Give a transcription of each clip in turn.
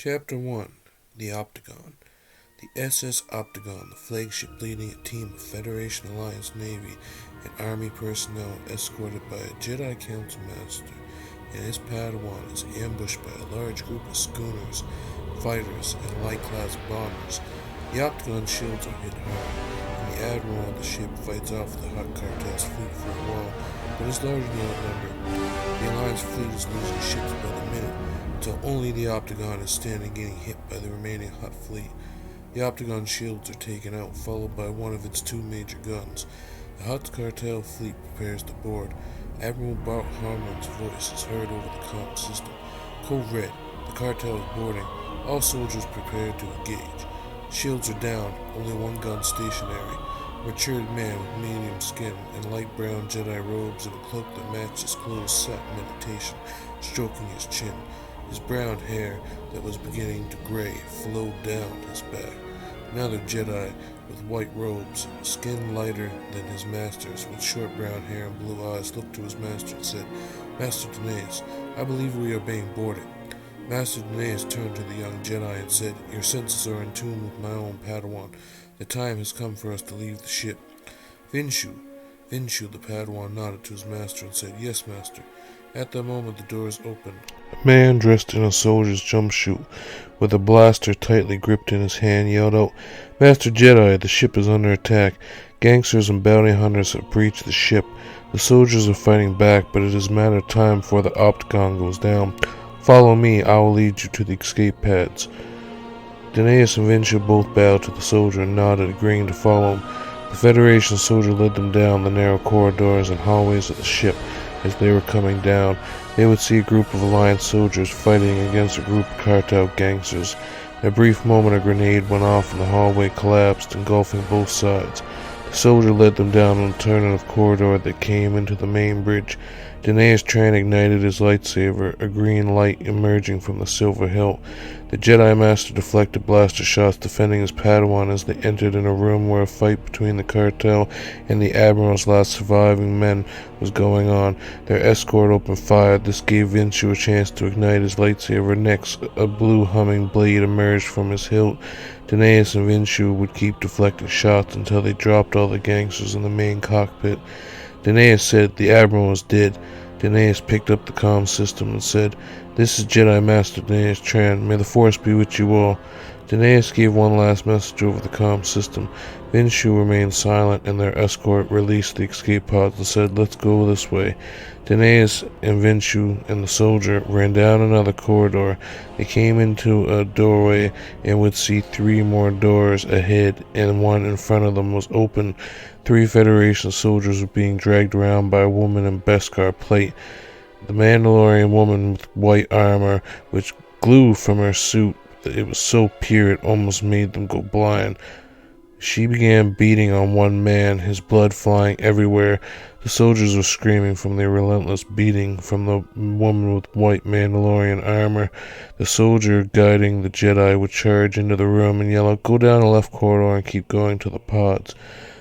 Chapter 1 The Optagon. The SS Optagon, the flagship leading a team of Federation Alliance Navy and Army personnel escorted by a Jedi Council Master and his Padawan, is ambushed by a large group of schooners, fighters, and light-class bombers. The Optagon shields are hit hard, and the Admiral of the ship fights off the Hutt Cartel's fleet for a while, but is largely outnumbered. The Alliance fleet is losing ships by the minute, until only the Optagon is standing getting hit by the remaining Hutt fleet. The Optagon shields are taken out, followed by one of its two major guns. The Hutt Cartel fleet prepares to board. Admiral Bart Harmon's voice is heard over the comm system. Code Red, the cartel is boarding. All soldiers prepared to engage. Shields are down, only one gun stationary. A matured man with medium skin and light brown Jedi robes and a cloak that matched his clothes sat in meditation, stroking his chin. His brown hair, that was beginning to gray, flowed down his back. Another Jedi with white robes, skin lighter than his master's, with short brown hair and blue eyes, looked to his master and said, "Master Denaeus, I believe we are being boarded." Master Denaeus turned to the young Jedi and said, "Your senses are in tune with my own Padawan. The time has come for us to leave the ship." Vinshu, the Padawan nodded to his master and said, "Yes, master." At that moment the doors opened. A man dressed in a soldier's jumpsuit, with a blaster tightly gripped in his hand, yelled out, "Master Jedi, the ship is under attack. Gangsters and bounty hunters have breached the ship. The soldiers are fighting back, but it is a matter of time before the Optagon goes down. Follow me, I will lead you to the escape pads." Denaeus and Vinshu both bowed to the soldier and nodded, agreeing to follow him. The Federation soldier led them down the narrow corridors and hallways of the ship. As they were coming down, they would see a group of Alliance soldiers fighting against a group of cartel gangsters. In a brief moment, a grenade went off and the hallway collapsed, engulfing both sides. The soldier led them down an alternative corridor that came into the main bridge. Denaeus Tran ignited his lightsaber, a green light emerging from the silver hilt. The Jedi Master deflected blaster shots, defending his Padawan as they entered in a room where a fight between the cartel and the Admiral's last surviving men was going on. Their escort opened fire. This gave Vinshu a chance to ignite his lightsaber. Next, a blue humming blade emerged from his hilt. Denaeus and Vinshu would keep deflecting shots until they dropped all the gangsters in the main cockpit. Denaeus said the Admiral is dead. Denaeus picked up the comm system and said, "This is Jedi Master Denaeus Tran. May the Force be with you all." Denaeus gave one last message over the comm system. Vinshu remained silent, and their escort released the escape pods and said, "Let's go this way." Denaeus and Vinshu and the soldier ran down another corridor. They came into a doorway and would see three more doors ahead, and one in front of them was open. Three Federation soldiers were being dragged around by a woman in Beskar plate. The Mandalorian woman with white armor, which glowed from her suit, it was so pure it almost made them go blind. She began beating on one man, his blood flying everywhere. The soldiers were screaming from their relentless beating from the woman with white Mandalorian armor. The soldier guiding the Jedi would charge into the room and yell out, "Go down the left corridor and keep going to the pods."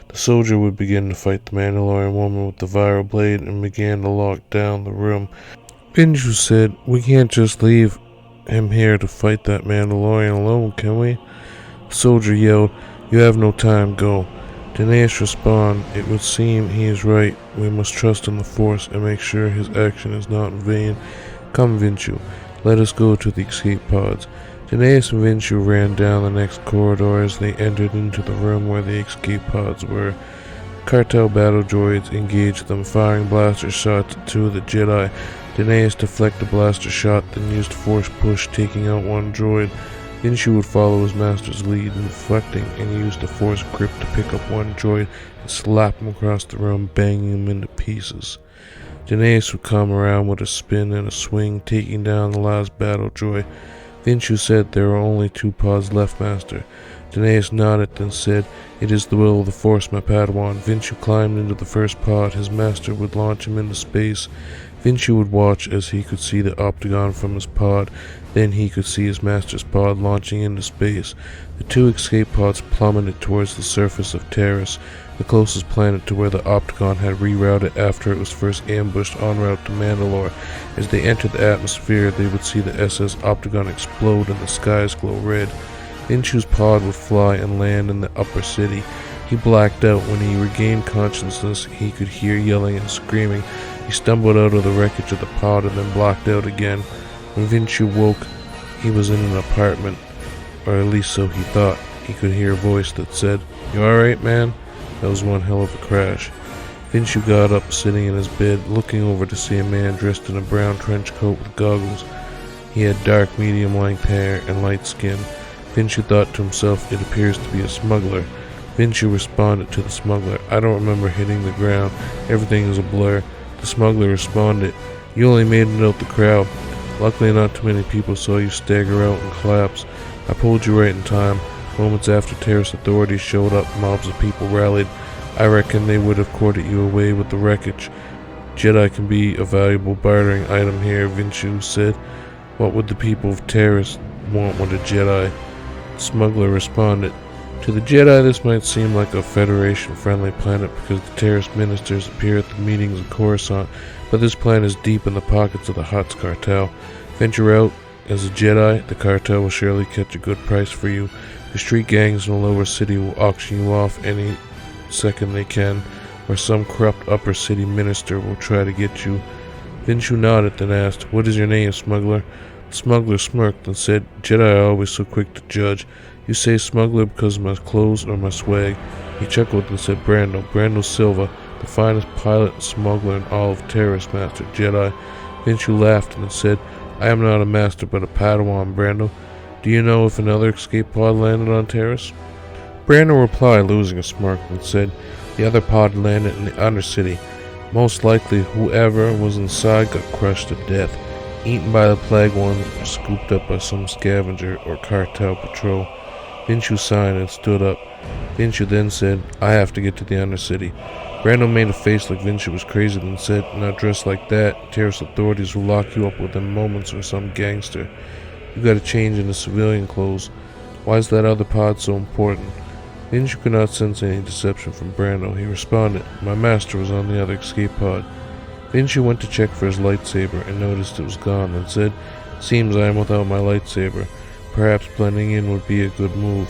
The soldier would begin to fight the Mandalorian woman with the viral blade and began to lock down the room. Vinshu said, "We can't just leave him here to fight that Mandalorian alone, can we?" The soldier yelled, "You have no time, go." Denaeus responded, "It would seem he is right. We must trust in the Force and make sure his action is not in vain. Come, Vinshu, let us go to the escape pods." Denaeus and Vinshu ran down the next corridor as they entered into the room where the escape pods were. Cartel battle droids engaged them, firing blaster shots at two of the Jedi. Denaeus deflected a blaster shot, then used force push, taking out one droid. Vinshu would follow his master's lead in deflecting and used the force grip to pick up one droid and slap him across the room, banging him into pieces. Denaeus would come around with a spin and a swing, taking down the last battle droid. Vinshu said, "There are only two pods left, Master." Denaeus nodded, then said, "It is the will of the Force, my Padawan." Vinshu climbed into the first pod. His master would launch him into space. Vinci would watch as he could see the Optigon from his pod. Then he could see his master's pod launching into space. The two escape pods plummeted towards the surface of Terrace, the closest planet to where the Optigon had rerouted after it was first ambushed en route to Mandalore. As they entered the atmosphere, they would see the SS Optigon explode and the skies glow red. Vinci's pod would fly and land in the upper city. He blacked out. When he regained consciousness, he could hear yelling and screaming. He stumbled out of the wreckage of the pod and then blacked out again. When Vinci woke, he was in an apartment, or at least so he thought. He could hear a voice that said, "You alright, man?" That was one hell of a crash. Vinci got up, sitting in his bed, looking over to see a man dressed in a brown trench coat with goggles. He had dark, medium-length hair and light skin. Vinci thought to himself, "It appears to be a smuggler." Vinci responded to the smuggler, "I don't remember hitting the ground. Everything is a blur." The smuggler responded, "You only made it out the crowd. Luckily not too many people saw you stagger out and collapse. I pulled you right in time. Moments after Terrace authorities showed up, mobs of people rallied. I reckon they would have courted you away with the wreckage. Jedi can be a valuable bartering item here," Vinci said. "What would the people of Terrace want with a Jedi?" The smuggler responded, "To the Jedi this might seem like a Federation-friendly planet because the Terrace ministers appear at the meetings in Coruscant, but this planet is deep in the pockets of the Hutt's cartel. Venture out as a Jedi, the cartel will surely catch a good price for you. The street gangs in the lower city will auction you off any second they can, or some corrupt upper city minister will try to get you." Vinci nodded, then asked, "What is your name, smuggler?" The smuggler smirked and said, "Jedi are always so quick to judge. You say smuggler because of my clothes or my swag?" He chuckled and said, Brando Silva, the finest pilot and smuggler in all of Terrace, Master Jedi." Vinci laughed and said, "I am not a master but a Padawan, Brando. Do you know if another escape pod landed on Terrace?" Brando replied, losing a smirk, and said, "The other pod landed in the Undercity. Most likely whoever was inside got crushed to death, eaten by the Plague Ones, or scooped up by some scavenger or cartel patrol." Vinci sighed and stood up. Vinci then said, "I have to get to the Undercity." Brando made a face like Vinci was crazy, then said, "Not dressed like that. Terrace authorities will lock you up within moments or some gangster. You gotta change into civilian clothes. Why is that other pod so important?" Vinci could not sense any deception from Brando. He responded, "My master was on the other escape pod." Vinci went to check for his lightsaber and noticed it was gone, then said, "Seems I am without my lightsaber. Perhaps blending in would be a good move."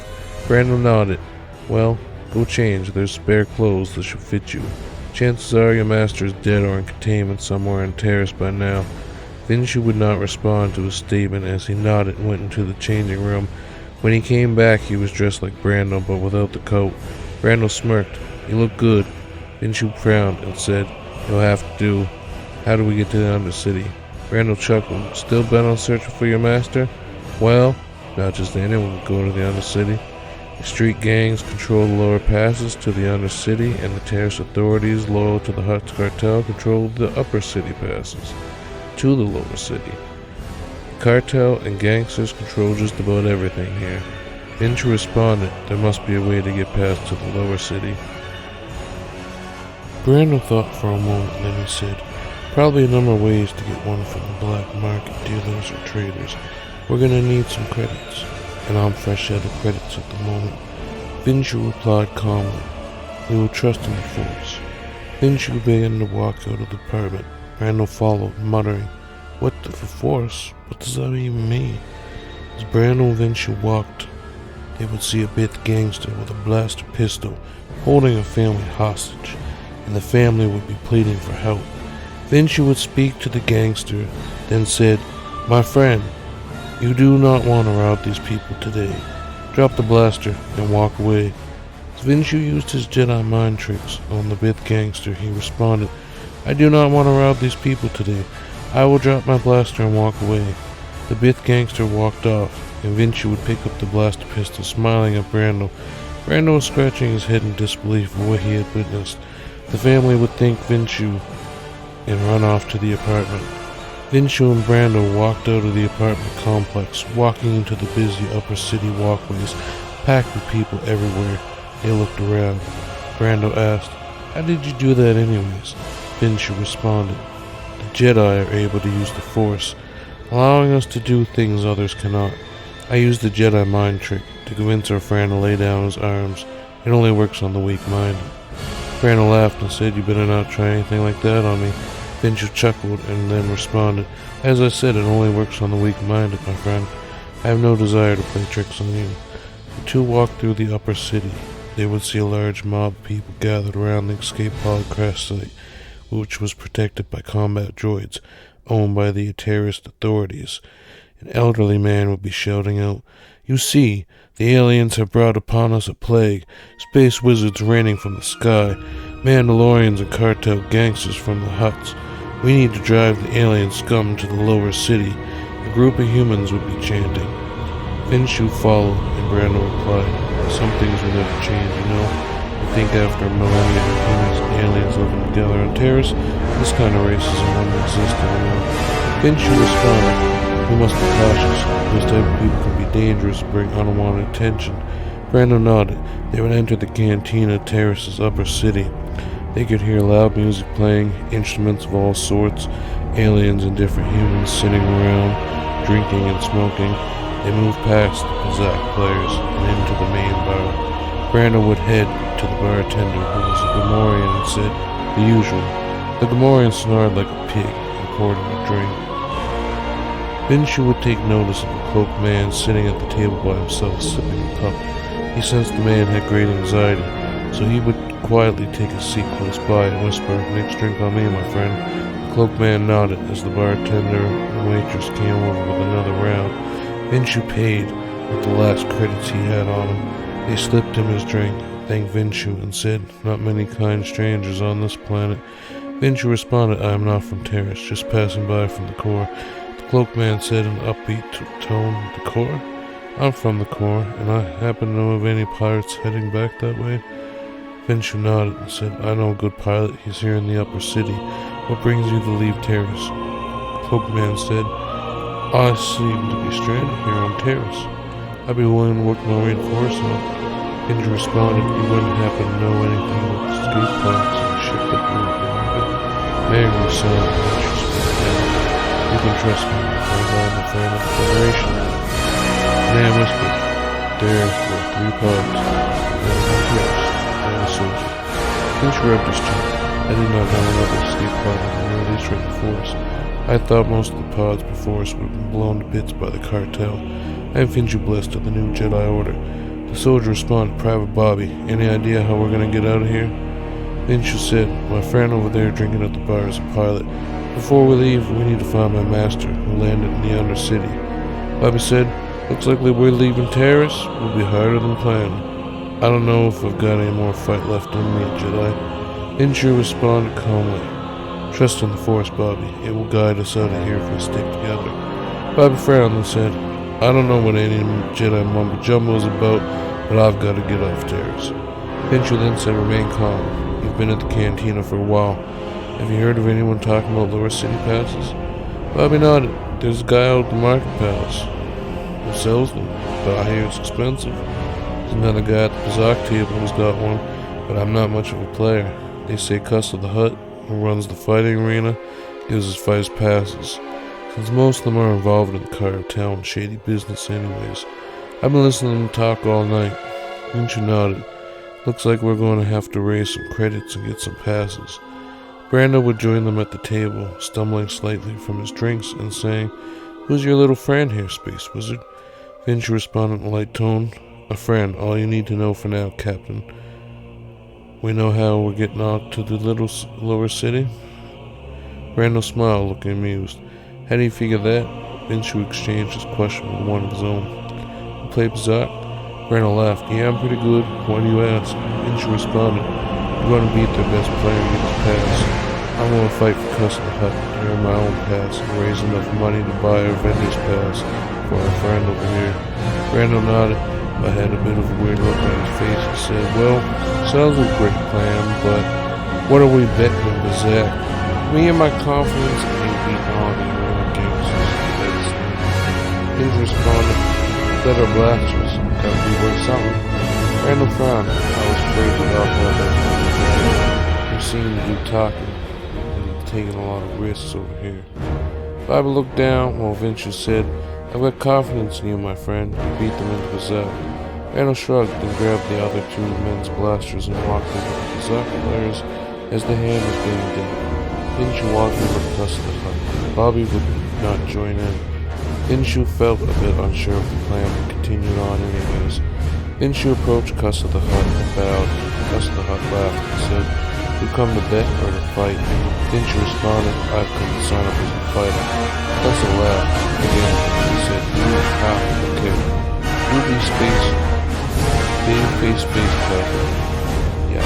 Brando nodded. "Well, go change. There's spare clothes that should fit you. Chances are your master is dead or in containment somewhere in Terrace by now." Vinci would not respond to his statement as he nodded and went into the changing room. When he came back, he was dressed like Brando, but without the coat. Brando smirked. "You look good." Vinci frowned and said, "You'll have to do. How do we get to the Undercity?" Brando chuckled. "Still bent on searching for your master? Well, not just anyone can go to the Undercity. The street gangs control the lower passes to the Undercity, and the Terrace authorities, loyal to the Hutt cartel, control the upper city passes to the lower city. The cartel and gangsters control just about everything here." Vinci responded, "There must be a way to get past to the lower city." Brando thought for a moment, then he said, "Probably a number of ways to get one from the black market dealers or traders. We're gonna need some credits, and I'm fresh out of credits at the moment." Vinci replied calmly, "We will trust in the Force." Vinci began to walk out of the apartment. Brando followed, muttering, "What the Force? What does that even mean?" As Brando and Vinci walked, they would see a big gangster with a blaster pistol holding a family hostage, and the family would be pleading for help. Vinci would speak to the gangster, then said, "My friend, you do not want to rob these people today. Drop the blaster and walk away." As Vinci used his Jedi mind tricks on the big gangster, he responded, "I do not want to rob these people today. I will drop my blaster and walk away." The big gangster walked off, and Vinci would pick up the blaster pistol, smiling at Brando. Brando was scratching his head in disbelief of what he had witnessed. The family would thank Vinci and run off to the apartment. Vinci and Brando walked out of the apartment complex, walking into the busy upper city walkways, packed with people everywhere. They looked around. Brando asked, "How did you do that anyways?" Vinci responded, "The Jedi are able to use the Force, allowing us to do things others cannot. I used the Jedi mind trick to convince our friend to lay down his arms. It only works on the weak-minded. Brandon laughed and said, "You better not try anything like that on me." Finchu chuckled and then responded, "As I said, it only works on the weak-minded, my friend. I have no desire to play tricks on you." The two walked through the upper city. They would see a large mob of people gathered around the escape pod crash site, which was protected by combat droids owned by the terrorist authorities. An elderly man would be shouting out, "You see, the aliens have brought upon us a plague, space wizards raining from the sky, Mandalorians and cartel gangsters from the huts. We need to drive the alien scum to the lower city." A group of humans would be chanting. Finshu followed, and Brando replied, "Some things will never change, you know. I think after a millennia of humans and aliens living together on Terrace, this kind of racism won't exist anymore." Finshu responded, "We must be cautious. Those type of people can be dangerous and bring unwanted attention." Brando nodded. They would enter the cantina of Terrace's upper city. They could hear loud music playing, instruments of all sorts, aliens and different humans sitting around, drinking and smoking. They moved past the Pazak players and into the main bar. Brando would head to the bartender, who was a Gamorrean, and said, "The usual." The Gamorrean snarled like a pig and poured him a drink. Finshu would take notice of a cloaked man sitting at the table by himself, sipping a cup. He sensed the man had great anxiety, so he would quietly take a seat close by and whisper, "Next drink on me, my friend." The cloaked man nodded as the bartender and waitress came over with another round. Finshu paid with the last credits he had on him. They slipped him his drink, thanked Finshu, and said, "Not many kind strangers on this planet." Finshu responded, "I am not from Terrace, just passing by from the core." The cloaked man said in an upbeat tone, "The core? I'm from the core, and I happen to know of any pirates heading back that way." Finshu nodded and said, "I know a good pilot. He's here in the upper city. What brings you to leave Terrace?" The cloaked man said, "I seem to be stranded here on Terrace. I'd be willing to work my way to Coruscant." Finshu responded, "You wouldn't happen to know anything about the escape pods and the ship that we were in." Man was silent and Finshu spoke down. "You can trust me, because I'm a fan of the Federation." The man whispered, "There were 3 pods, one on Terrace, and a soldier." Finshu rubbed his chin. "I did not know another escape pod had been released right before us. I thought most of the pods before us would have been blown to bits by the cartel. I am Finshu blessed of the new Jedi Order." The soldier responded, "Private Bobby, any idea how we're going to get out of here?" Finshu said, "My friend over there drinking at the bar is a pilot. Before we leave, we need to find my master, who landed in the Undercity." Bobby said, "Looks like we're leaving Terrace. Will be harder than planned. I don't know if I've got any more fight left in me, Jedi." Finshu responded calmly, "Trust in the Force, Bobby. It will guide us out of here if we stick together." Bobby frowned and said, "I don't know what any Jedi mumbo-jumbo is about, but I've got to get off Terrace." Finshu then said, "Remain calm. You've been at the cantina for a while. Have you heard of anyone talking about lower city passes?" Bobby nodded. "There's a guy out at the market palace who sells them, but I hear it's expensive. There's another guy at the Pazak table who's got one, but I'm not much of a player. They say Cuss of the Hutt, who runs the fighting arena, gives his fighters passes, since most of them are involved in the cartel and shady business anyways. I've been listening to them talk all night." Finshu nodded. "Looks like we're going to have to raise some credits and get some passes." Brando would join them at the table, stumbling slightly from his drinks and saying, "Who's your little friend here, Space Wizard?" Finshu responded in a light tone, "A friend, all you need to know for now, Captain. We know how we're getting out to the little lower city." Brando smiled, looking amused. "How do you figure that?" Finshu exchanged his question with one of his own. "You play Pazak?" Brando laughed. "Yeah, I'm pretty good. Why do you ask?" Finshu responded, "You're going to beat their best player and get the pass. I'm going to fight for Cuss of the Hutt to earn my own pass and raise enough money to buy our vendor's pass for our friend over here." Brando nodded, but had a bit of a weird look on his face and said, "Well, sounds like a great plan, but what are we betting in Pazak? Me and my confidence in you beating all the arena gangsters." Finshu responded, "Better blasters. Gotta be worth something." Brando frowned. "I was afraid we all had that. We've seen you talking. taking a lot of risks over here. Bobby looked down while Vinci said, I've got confidence in you, my friend. You beat them into Berserk. Randall shrugged and grabbed the other two men's blasters and walked over to the Berserk players as the hand was being dealt. Vinci walked over to Cuss of the Hut. Bobby would not join in. Vinci felt a bit unsure of the plan but continued on anyways. Vinci approached Cuss of the Hut and bowed. Cuss of the Hut laughed and said, You come to bet or to fight? Vinci responded, I've come to sign up as a fighter. Cuss laughed again and said, okay. Ruby space, babyface space cowboy. Yeah,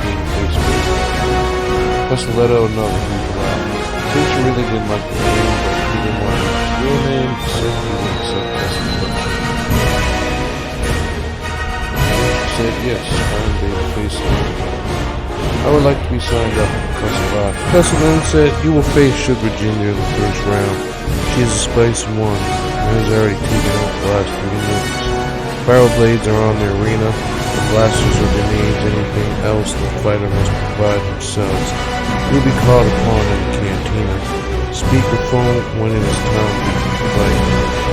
babyface space cowboy. Cuss let out another huge laugh. Vinci really didn't like the name, but he didn't want his real name, so he didn't accept Cuss the Hut. Said yes, I'm babyface space cowboy. I would like to be signed up, Cuss laughed. Cuss then said, You will face Sugar Virginia in the first round. She is a spicy one, and has already taken out the last 3 minutes. Barrel blades are on the arena, the blasters or grenades, anything else the fighter must provide themselves. Will be called upon in the cantina. Speakerphone when it is time to fight.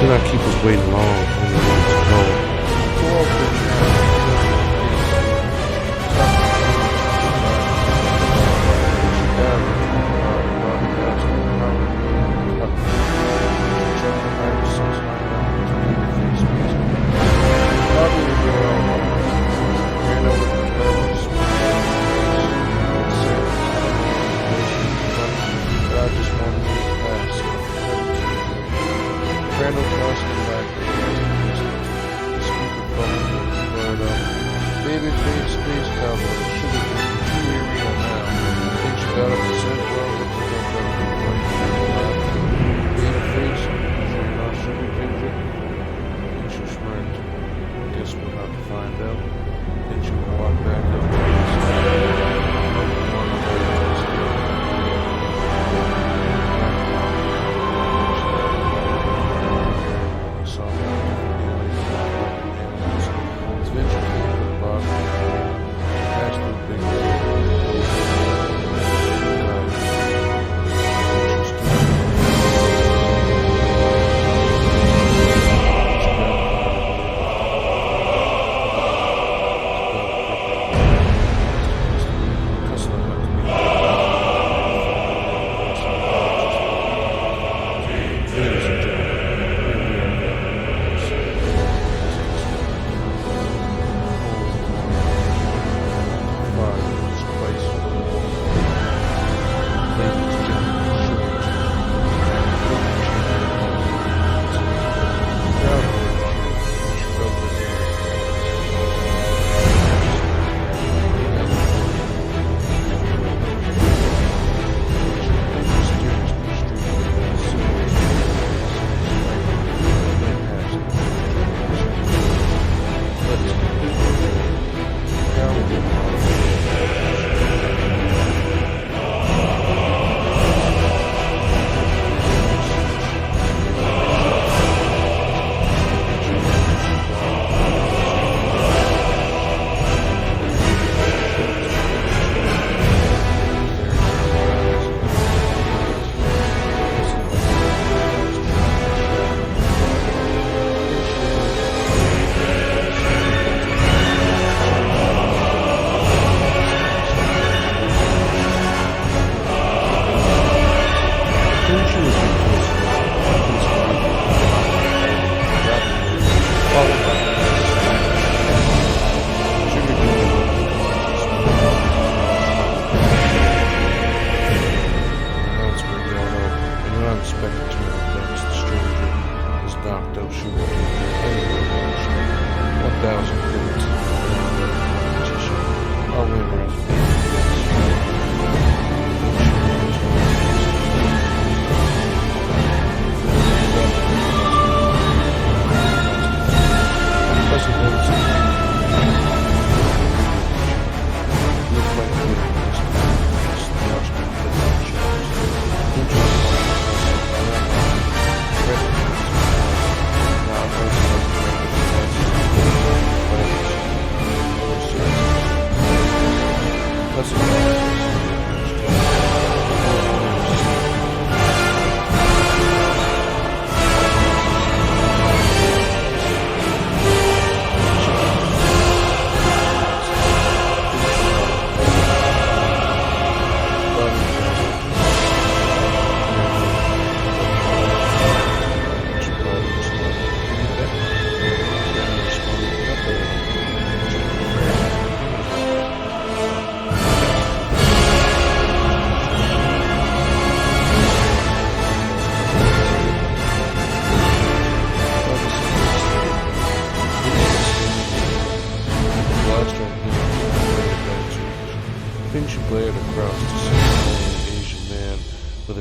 Do not keep us waiting long when the one is called.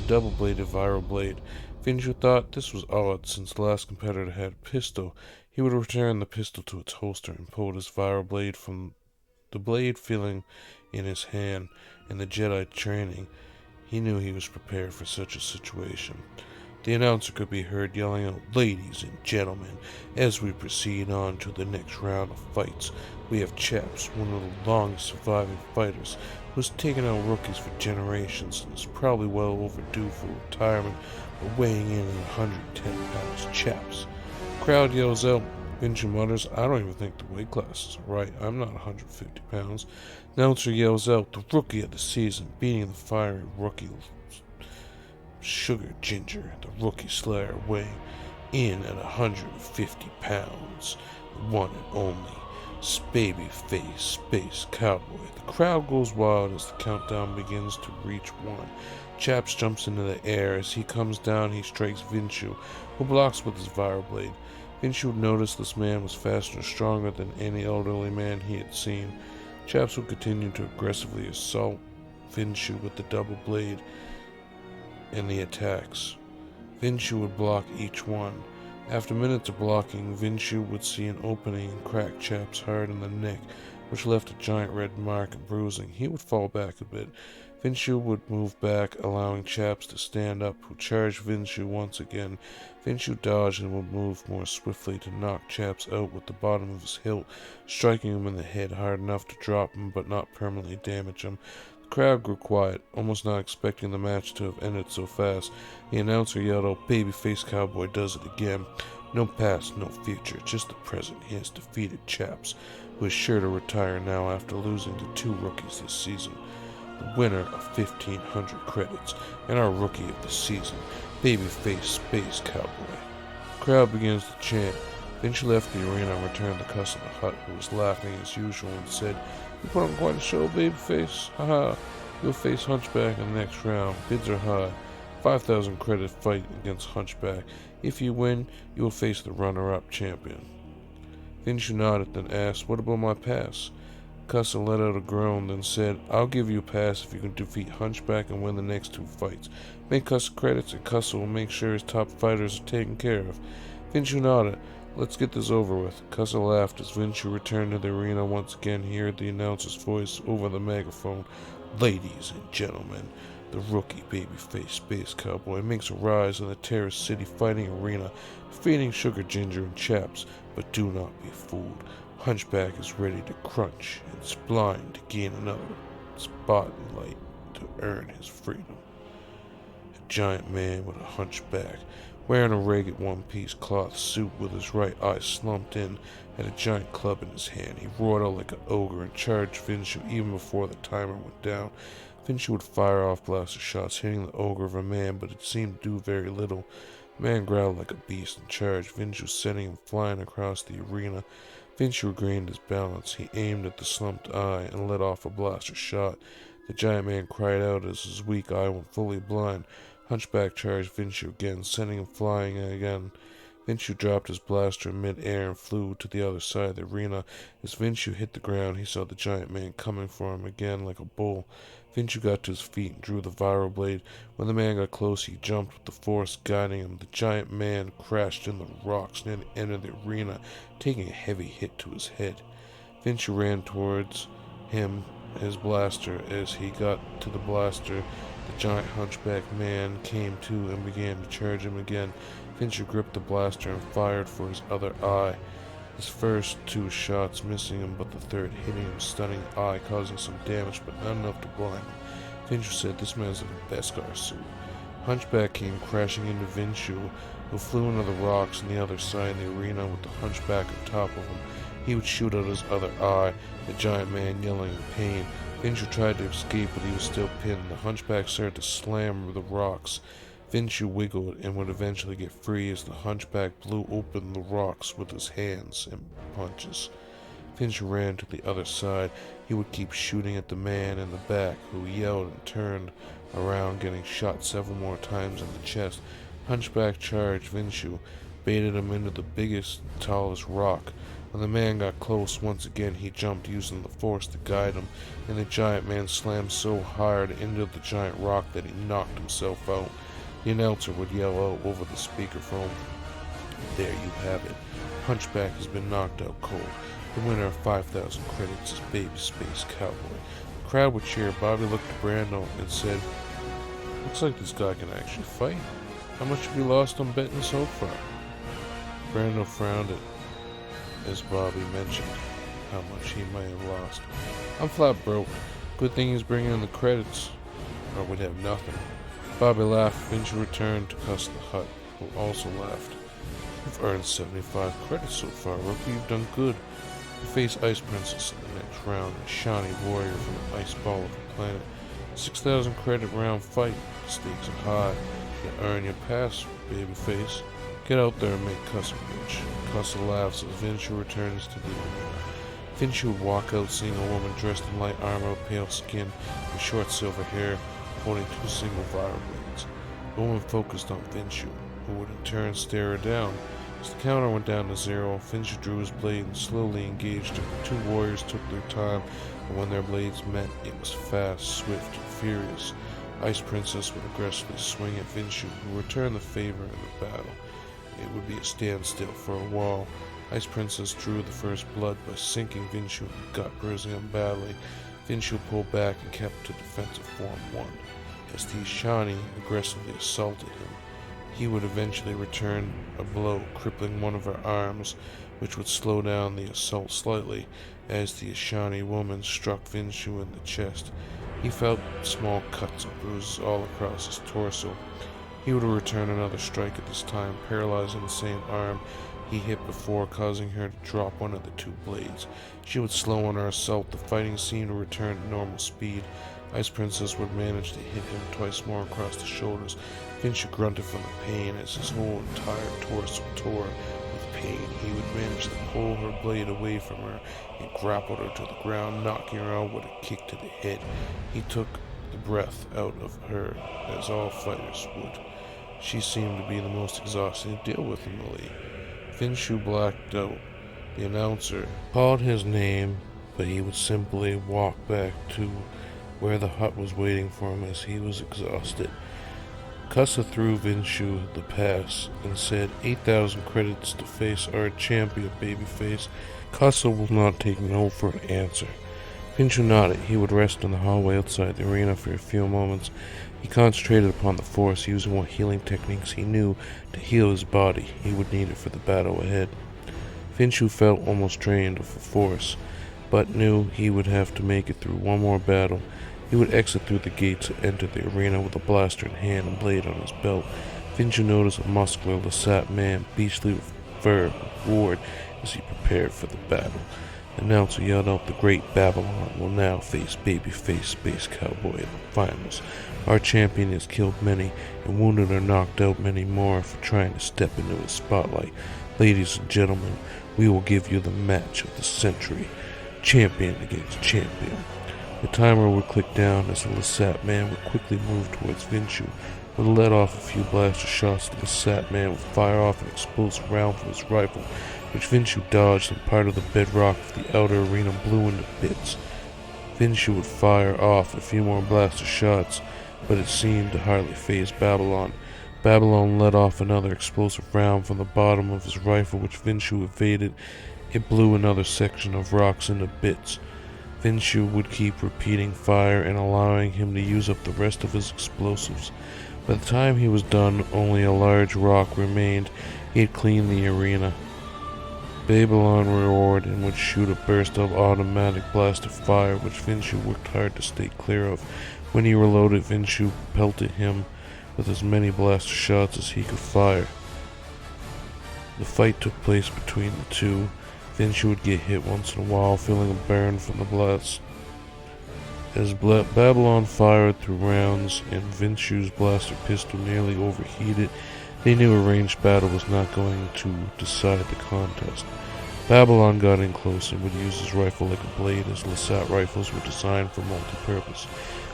double-bladed viral blade. Vinju thought this was odd, since the last competitor had a pistol. He would return the pistol to its holster and pulled his viral blade from the blade feeling in his hand. In the Jedi training, he knew he was prepared for such a situation. The announcer could be heard yelling out, "Ladies and gentlemen, as we proceed on to the next round of fights, we have Chaps, one of the longest surviving fighters, who's taken out rookies for generations and is probably well overdue for retirement, but weighing in at 110 pounds. Chaps." Crowd yells out. Vinju mutters, "I don't even think the weight class is right. I'm not 150 pounds. Announcer yells out, "The rookie of the season, beating the fiery rookie Sugar Ginger, the rookie slayer, weighing in at 150 pounds, the one and only baby-face space cowboy." The crowd goes wild as the countdown begins to reach 1. Chaps jumps into the air. As he comes down, he strikes Vinju, who blocks with his viral blade. Vinju noticed this man was faster and stronger than any elderly man he had seen. Chaps would continue to aggressively assault Vinju with the double blade and the attacks. Vinju would block each one. After minutes of blocking, Vinju would see an opening and crack Chaps hard in the neck, which left a giant red mark and bruising. He would fall back a bit. Vinju would move back, allowing Chaps to stand up, who charged Vinju once again. Vinju dodged and would move more swiftly to knock Chaps out with the bottom of his hilt, striking him in the head hard enough to drop him but not permanently damage him. The crowd grew quiet, almost not expecting the match to have ended so fast. The announcer yelled out, "Babyface Cowboy does it again. No past, no future, just the present. He has defeated Chaps, who is sure to retire now after losing to 2 rookies this season. The winner of 1,500 credits, and our rookie of the season, Babyface Space Cowboy." The crowd begins to chant. Vinju left the arena and returned to Cuss in the Hut, who was laughing as usual, and said, "You put on quite a show, Babyface. Haha. You'll face Hunchback in the next round. Bids are high. 5,000 credit fight against Hunchback. If you win, you will face the runner-up champion." Vinju nodded, then asked, "What about my pass?" Cussa let out a groan, then said, "I'll give you a pass if you can defeat Hunchback and win the next 2 fights. Make Cussa credits, and Cussa will make sure his top fighters are taken care of." Vinju nodded. "Let's get this over with." Cussa laughed as Vinju returned to the arena. Once again, he heard the announcer's voice over the megaphone. "Ladies and gentlemen, the rookie babyface Space Cowboy makes a rise in the Terrorist City fighting arena, defeating Sugar Ginger and Chaps. But do not be fooled. Hunchback is ready to crunch and spline to gain another spotlight to earn his freedom." A giant man with a hunchback, wearing a ragged one-piece cloth suit with his right eye slumped in, had a giant club in his hand. He roared out like an ogre and charged Vinju even before the timer went down. Vinju would fire off blaster shots, hitting the ogre of a man, but it seemed to do very little. The man growled like a beast and charged Vinju, sending him flying across the arena. Vinju regained his balance. He aimed at the slumped eye and let off a blaster shot. The giant man cried out as his weak eye went fully blind. Hunchback charged Vinju again, sending him flying again. Vinju dropped his blaster in mid-air and flew to the other side of the arena. As Vinju hit the ground, he saw the giant man coming for him again like a bull. Vinju got to his feet and drew the viral blade. When the man got close, he jumped with the force guiding him. The giant man crashed in the rocks near the end of the arena, taking a heavy hit to his head. Vinju ran towards him, his blaster. As he got to the blaster, the giant hunchback man came to and began to charge him again. Vinju gripped the blaster and fired for his other eye. His first 2 shots missing him, but the third hitting him, stunning the eye, causing some damage, but not enough to blind him. Vinju said, "This man's like a Beskar suit." Hunchback came crashing into Vinju, who flew into the rocks on the other side of the arena with the hunchback on top of him. He would shoot out his other eye, the giant man yelling in pain. Vinju tried to escape, but he was still pinned. The hunchback started to slam the rocks. Vinju wiggled and would eventually get free as the hunchback blew open the rocks with his hands and punches. Vinju ran to the other side. He would keep shooting at the man in the back, who yelled and turned around, getting shot several more times in the chest. Hunchback charged Vinju, baited him into the biggest, tallest rock. When the man got close, once again he jumped, using the force to guide him, and the giant man slammed so hard into the giant rock that he knocked himself out. The announcer would yell out over the speakerphone, "There you have it. Hunchback has been knocked out cold. The winner of 5,000 credits is Baby Space Cowboy." The crowd would cheer. Bobby looked at Brando and said, "Looks like this guy can actually fight. How much have you lost on betting so far?" Brando frowned as Bobby mentioned how much he might have lost. "I'm flat broke. Good thing he's bringing in the credits, or we'd have nothing." Bobby laughed. Finch returned to cuss the Hut, who also laughed. "You've earned 75 credits so far, Rookie. You've done good. You face Ice Princess in the next round, a Shawnee warrior from the ice ball of the planet. 6,000 credit round fight. The stakes are high. You earn your pass, babyface. Get out there and make Cussa rich." Cussa laughs as Vinshu returns to the arena. Vinshu would walk out, seeing a woman dressed in light armor, pale skin, and short silver hair, holding 2 single fire blades. The woman focused on Vinshu, who would in turn stare her down. As the counter went down to 0, Vinshu drew his blade and slowly engaged her. The 2 warriors took their time, and when their blades met, it was fast, swift, and furious. Ice Princess would aggressively swing at Vinshu, who returned the favor in the battle. It would be a standstill for a while. Ice Princess drew the first blood by sinking Vinshu in the gut, bruising him badly. Vinshu pulled back and kept to defensive form 1. As the Shawnee aggressively assaulted him, he would eventually return a blow, crippling one of her arms, which would slow down the assault slightly. As the Shawnee woman struck Vinshu in the chest, he felt small cuts and bruises all across his torso. He would return another strike at this time, paralyzing the same arm he hit before, causing her to drop one of the 2 blades. She would slow on her assault. The fighting seemed to return to normal speed. Ice Princess would manage to hit him twice more across the shoulders. Vinshu grunted from the pain as his whole entire torso tore with pain. He would manage to pull her blade away from her and grappled her to the ground, knocking her out with a kick to the head. He took the breath out of her, as all fighters would. She seemed to be the most exhausting to deal with in the league. Vinshu blacked out. The announcer called his name, but he would simply walk back to where the Hut was waiting for him as he was exhausted. Cussa threw Vinshu the pass and said, 8,000 credits to face our champion, babyface." Cussa was not taking no for an answer. Vinshu nodded. He would rest in the hallway outside the arena for a few moments. He concentrated upon the force, using what healing techniques he knew to heal his body. He would need it for the battle ahead. Vinshu felt almost drained of the force, but knew he would have to make it through one more battle. He would exit through the gates and enter the arena with a blaster in hand and blade on his belt. Vinshu noticed a muscular Lasat man, beastly with fur and roared as he prepared for the battle. The announcer yelled out, "The Great Babylon will now face Babyface Space Cowboy in the finals. Our champion has killed many and wounded or knocked out many more for trying to step into his spotlight. Ladies and gentlemen, we will give you the match of the century. Champion against champion." The timer would click down as the Lasat man would quickly move towards Vinshu. Would let off a few blaster shots. The Lasat man would fire off an explosive round from his rifle, which Vinshu dodged, and part of the bedrock of the outer arena blew into bits. Vinshu would fire off a few more blaster shots, but it seemed to hardly faze Babylon. Babylon let off another explosive round from the bottom of his rifle, which Vinshu evaded. It blew another section of rocks into bits. Vinshu would keep repeating fire and allowing him to use up the rest of his explosives. By the time he was done, only a large rock remained. He had cleaned the arena. Babylon roared and would shoot a burst of automatic blaster fire, which Vinshu worked hard to stay clear of. When he reloaded, Vinshu pelted him with as many blaster shots as he could fire. The fight took place between the two. Vinshu would get hit once in a while, feeling a burn from the blast. As Babylon fired through rounds and Vinshu's blaster pistol nearly overheated, they knew a ranged battle was not going to decide the contest. Babylon got in close and would use his rifle like a blade, as Lasat rifles were designed for multi-purpose.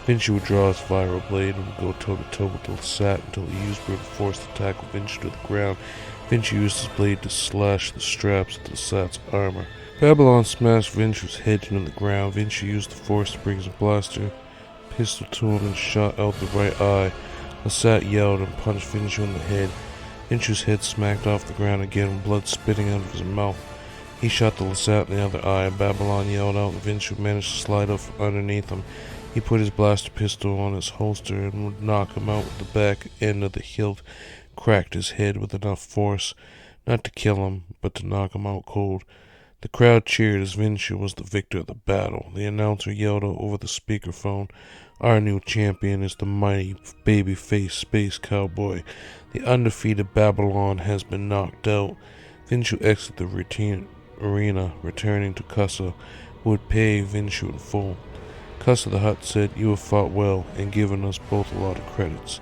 Vinshu would draw his viral blade and would go toe-to-toe with the Lasat until he used brute force to tackle Vinshu to the ground. Vinci used his blade to slash the straps of the Lasat's armor. Babylon smashed Vinci's head into the ground. Vinci used the force to bring his blaster pistol to him and shot out the right eye. Lasat yelled and punched Vinci in the head. Vinci's head smacked off the ground again, blood spitting out of his mouth. He shot the Lasat in the other eye. Babylon yelled out and Vinci managed to slide up from underneath him. He put his blaster pistol on his holster and would knock him out with the back end of the hilt, cracked his head with enough force, not to kill him, but to knock him out cold. The crowd cheered as Vinci was the victor of the battle. The announcer yelled out over the speakerphone, "Our new champion is the mighty baby-faced space cowboy. The undefeated Babylon has been knocked out." Vinci exited the arena, returning to Cussa, who would pay Vinci in full. Cussa the Hutt said, "You have fought well and given us both a lot of credits.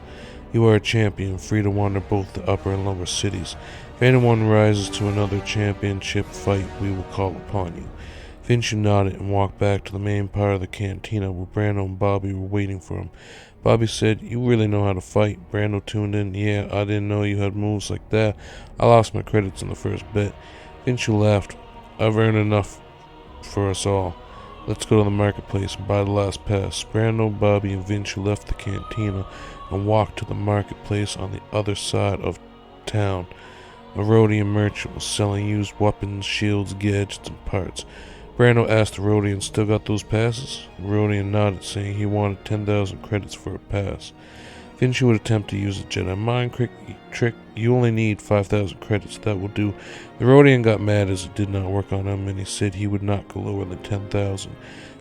You are a champion, free to wander both the upper and lower cities. If anyone rises to another championship fight, we will call upon you." Vinci nodded and walked back to the main part of the cantina where Brando and Bobby were waiting for him. Bobby said, "You really know how to fight." Brando tuned in. "Yeah, I didn't know you had moves like that. I lost my credits in the first bet." Vinci laughed. "I've earned enough for us all. Let's go to the marketplace and buy the last pass." Brando, Bobby, and Vinci left the cantina and walked to the marketplace on the other side of town. A Rhodian merchant was selling used weapons, shields, gadgets, and parts. Brando asked the Rhodian, "Still got those passes?" The Rhodian nodded, saying he wanted 10,000 credits for a pass. Vinci would attempt to use a Jedi mind trick. "You only need 5,000 credits. That will do." The Rhodian got mad as it did not work on him, and he said he would not go lower than 10,000.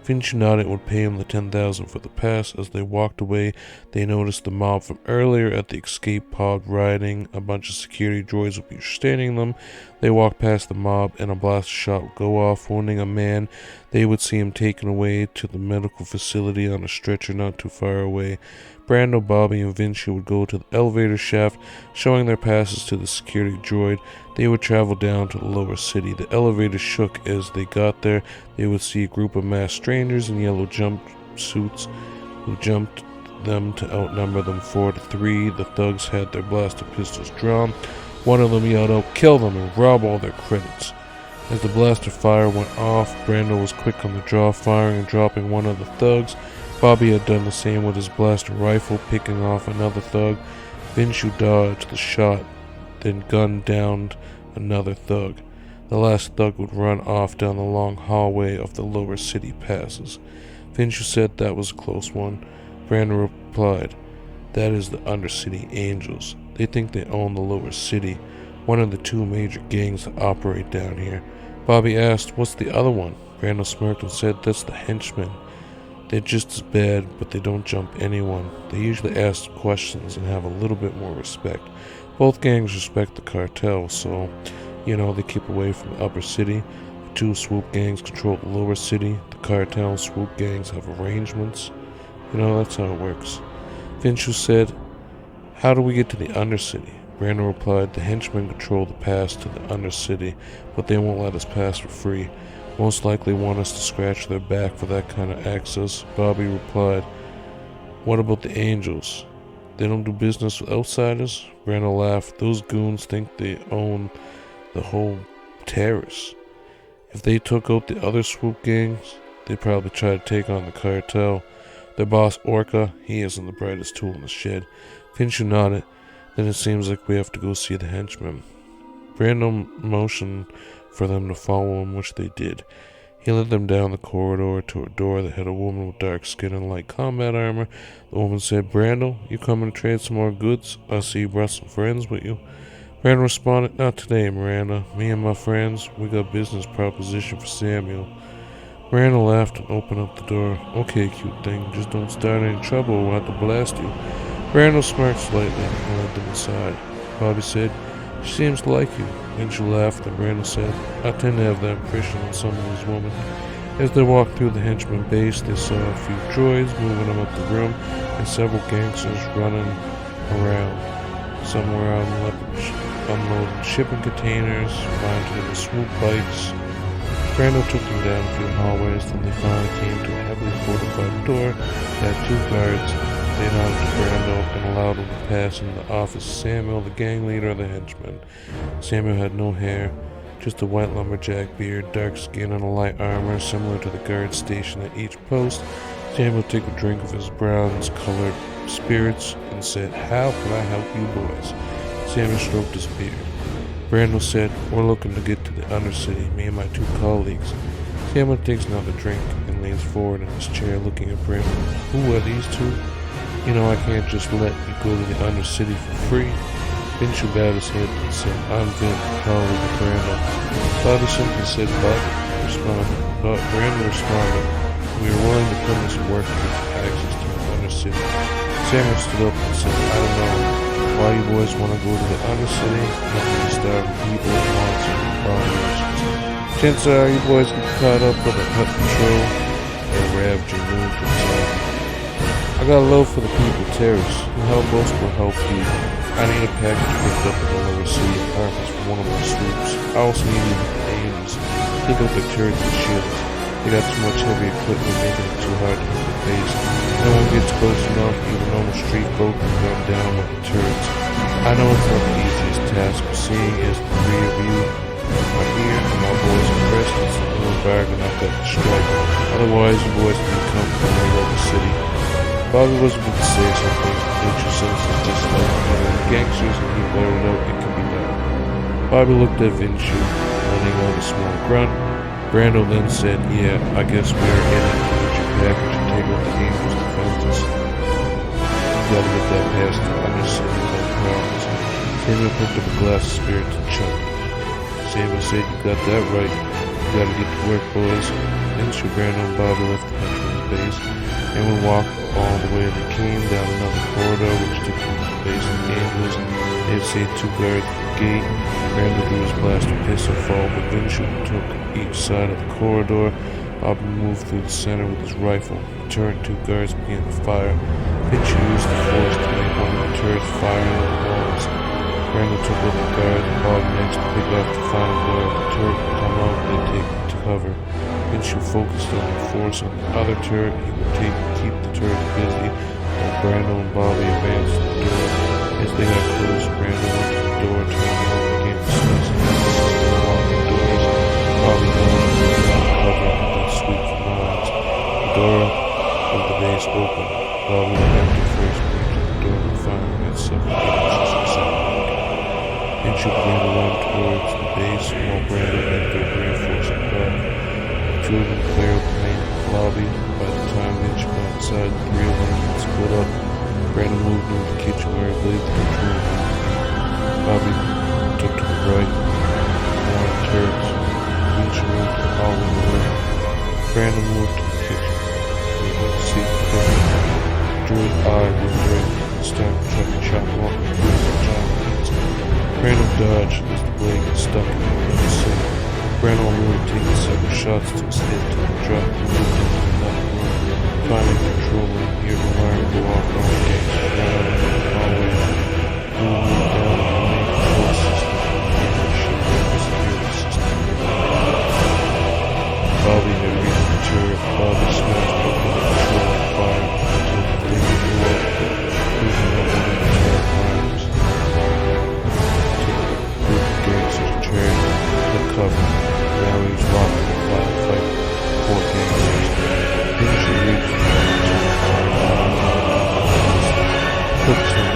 Vinci nodded and would pay him the 10,000 for the pass. As they walked away, they noticed the mob from earlier at the escape pod riding. A bunch of security droids would be standing them. They walked past the mob, and a blaster shot would go off, wounding a man. They would see him taken away to the medical facility on a stretcher not too far away. Brando, Bobby, and Vinci would go to the elevator shaft, showing their passes to the security droid. They would travel down to the lower city. The elevator shook as they got there. They would see a group of masked strangers in yellow jumpsuits who jumped them to outnumber them 4-3. The thugs had their blaster pistols drawn. One of them yelled out, "Kill them and rob all their credits." As the blaster fire went off, Brando was quick on the draw, firing and dropping one of the thugs. Bobby had done the same with his blaster rifle, picking off another thug. Vinci dodged the shot, then gunned down another thug. The last thug would run off down the long hallway of the lower city passes. Vinci said that was a close one. Brando replied, "That is the Undercity Angels. They think they own the lower city, one of the two major gangs that operate down here." Bobby asked, "What's the other one?" Brando smirked and said, "That's the henchmen. They're just as bad, but they don't jump anyone. They usually ask questions and have a little bit more respect. Both gangs respect the cartel, so, they keep away from the upper city. The two swoop gangs control the lower city. The cartel and swoop gangs have arrangements. That's how it works." Vinci said, "How do we get to the Undercity?" Brando replied, "The henchmen control the pass to the Undercity, but they won't let us pass for free. Most likely want us to scratch their back for that kind of access." Bobby replied, "What about the Angels? They don't do business with outsiders?" Brando laughed. "Those goons think they own the whole terrace. If they took out the other swoop gangs, they'd probably try to take on the cartel. Their boss, Orca, he isn't the brightest tool in the shed." Vinci nodded. "Then it seems like we have to go see the henchmen." Brando motioned for them to follow him, which they did. He led them down the corridor to a door that had a woman with dark skin and light combat armor. The woman said, "Brando, you coming to trade some more goods? I see you brought some friends with you." Brando responded, "Not today, Miranda. Me and my friends, we got business proposition for Samuel." Miranda laughed and opened up the door. "Okay, cute thing, just don't start any trouble or we'll have to blast you." Brando smirked slightly and led them inside. Bobby said, "She seems to like you." Vinci laughed and Brando said, "I tend to have that impression on some of these women." As they walked through the henchman base, they saw a few droids moving about the room and several gangsters running around. Some were unloading shipping containers, mounted in the swoop bikes. Brando took them down a few hallways, then they finally came to a heavily fortified door that had two guards They nodded to Brando and allowed him to pass into the office. Samuel, the gang leader of the henchmen. Samuel had no hair, just a white lumberjack beard, dark skin, and a light armor similar to the guard stationed at each post. Samuel took a drink of his bronze-colored spirits and said, "How can I help you boys?" Samuel stroked his beard. Brando said, "We're looking to get to the Undercity, me and my two colleagues." Samuel takes another drink and leans forward in his chair looking at Brando. "Who are these two? You know I can't just let you go to the Undercity for free." Vinci bowed his head and said, "I'm Vin, colleague of Brando." Bobby simply said, Brando responded, "We are willing to put in some work to get access to the Undercity." Samuel stood up and said, "I don't know why you boys want to go to the Undercity. Nothing to starve people, monsters, and abominations. Chances are you boys get caught up with a hut patrol or ravaging moon inside. I got a load for the people, terrorists. Who help us will help you. I need a package picked up at the lower city apartments for one of my sloops. I also need you to aims. Take out the turrets and shields. They got too much heavy equipment, making it too hard to hit the base. No one gets close enough, even normal street folk can gun down with the turrets. I know it's not the easiest task, but seeing as the three of you are here and my boys are pressed, it's a little bargain I've got to strike. Otherwise, you boys can come from the local city." Bobby was about to say something. Nature senses just like gangsters, and he blurted out, "It can be done." Bobby looked at Vinci, letting out a small grunt. Brando then said, "Yeah, I guess we're in it to get your package and take out the Angel's defenses. You gotta get that past the Undercity without problems." Samuel picked up a glass of spirits and chuckled. Samuel said, "You got that right. You gotta get to work, boys." Vinci, Brando, and Bobby left the henchman's base, and we walked all the way they came down another corridor which took them to the base of the Angels. They had saved two guards at the gate. Brando drew his blaster pistol forward, but Vinci took each side of the corridor. Bobby moved through the center with his rifle. The turret and two guards began to fire. Vinci used the force to make one of the turrets fire into the walls. Brando took out the guard, and Bobby next picked off the final guard. The turret would come out and they'd take to cover. Vinci focused on the force on the other turret. He would keep the turret busy while Brando and Bobby advanced to the door. As they got close, Brando went to the door, turned it over again, discussing the walking doors. Bobby held the cover and then sweep the lines. The door of the base opened. Bobby went after first, breaching the door and firing at several inches inside. Vinci began to run towards the base while Brando entered reinforcing guard. The two of them cleared the main lobby. By the time Vinci got inside, the three of them had split up. Brando moved into the kitchen where he believed the control room would be. Bobby took to the right, one of the turrets. Vinci moved to the hallway in the room. Brando moved to the kitchen. He went to see the cover. Drew his eye with the ring and started trying to chop off the fruit of giant hands. Brando dodged as the blade got stuck in the center. Brando moved, taking several shots to his head till he dropped and moved into another room. Finally, the control room heard the alarm go off on the gate. Ran out into the hallway. Moved down to the main control system and the security system. Bobby had reached the turret. Bobby smashed open the control and fired until the thing blew up, losing up one of the turret arms. Took the gangster's chair, took cover. Now he was locked in a fight with four gangsters. Vinci reached the took some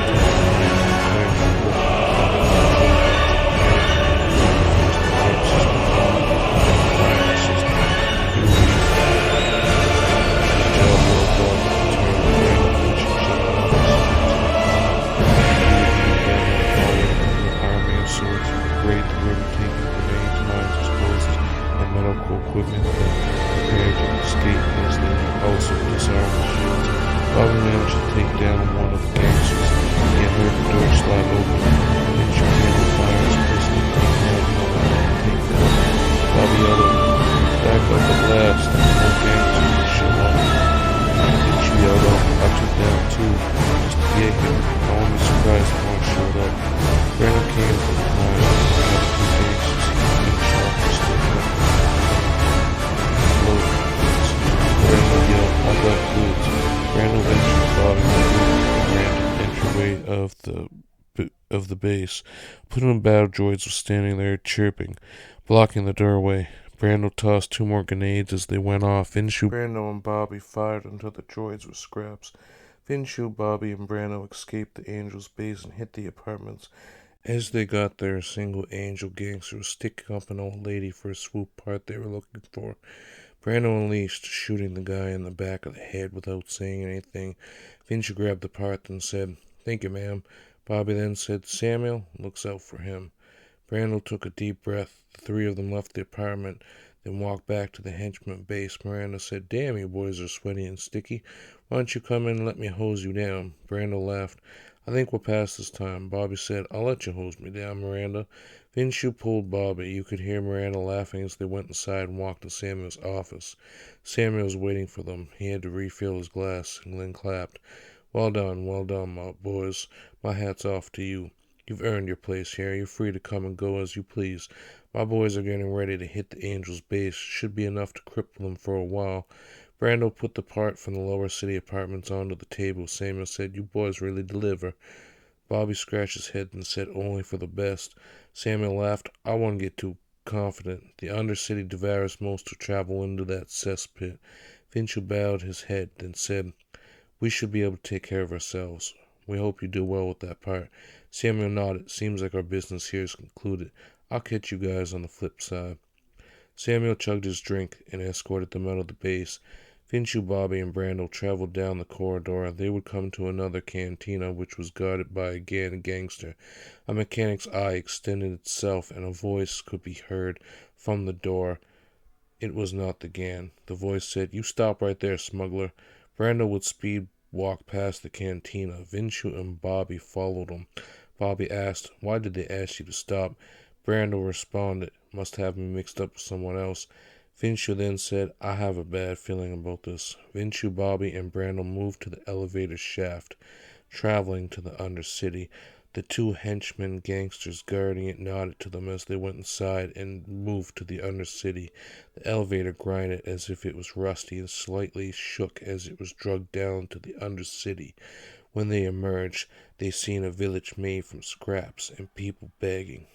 equipment that prepared to escape as they also disarmed the shields. Bobby managed to take down one of the gangsters and heard the door slide open. Vinci began to fire his pistol, taking out another man to take cover. Bobby yelled, "Back up the blast, more gangsters will show up." Vinci yelled out, "I took down two, just to get him. I won't be surprised if one showed up." Brando came from behind and had two gangsters and shot the still Brando yelled, "I got goods." Brando ventured Bobby of the base. Platoon battle droids were standing there chirping, blocking the doorway. Brando tossed 2 more grenades as they went off. Brando, and Bobby fired until the droids were scraps. Finshu, Bobby, and Brando escaped the Angel's base and hit the apartments. As they got there, a single Angel gangster was sticking up an old lady for a swoop part they were looking for. Brando unleashed, shooting the guy in the back of the head without saying anything. Finch grabbed the part and said, "Thank you, ma'am." Bobby then said, "Samuel, looks out for him." Brando took a deep breath. The 3 of them left the apartment, then walked back to the henchman base. Miranda said, "Damn, you boys are sweaty and sticky. Why don't you come in and let me hose you down?" Brando laughed. "I think we're past this time." Bobby said, "I'll let you hose me down, Miranda." Vinshu pulled Bobby. You could hear Miranda laughing as they went inside and walked to Samuel's office. Samuel was waiting for them. He had to refill his glass, and then clapped. Well done, my boys. My hat's off to you. You've earned your place here. You're free to come and go as you please. My boys are getting ready to hit the Angel's base. Should be enough to cripple them for a while." Brando put the part from the lower city apartments onto the table. Samuel said, "You boys really deliver." Bobby scratched his head and said, "Only for the best." Samuel laughed. "I wouldn't get too confident. The Undercity devours most who travel into that cesspit." Finchu bowed his head, then said, "We should be able to take care of ourselves. We hope you do well with that part." Samuel nodded. "Seems like our business here is concluded. I'll catch you guys on the flip side." Samuel chugged his drink and escorted them out of the base. Finchu, Bobby, and Brando traveled down the corridor. They would come to another cantina, which was guarded by a gangster. A mechanic's eye extended itself, and a voice could be heard from the door. It was not the Gan. The voice said, "You stop right there, smuggler." Brando would speed walk past the cantina. Vinshu and Bobby followed him. Bobby asked, "Why did they ask you to stop?" Brando responded, "Must have me mixed up with someone else." Vinshu then said, "I have a bad feeling about this." Vinshu, Bobby, and Brando moved to the elevator shaft, traveling to the Undercity. The 2 henchmen gangsters guarding it nodded to them as they went inside and moved to the Undercity. The elevator grinded as if it was rusty and slightly shook as it was dragged down to the Undercity. When they emerged, they seen a village made from scraps and people begging.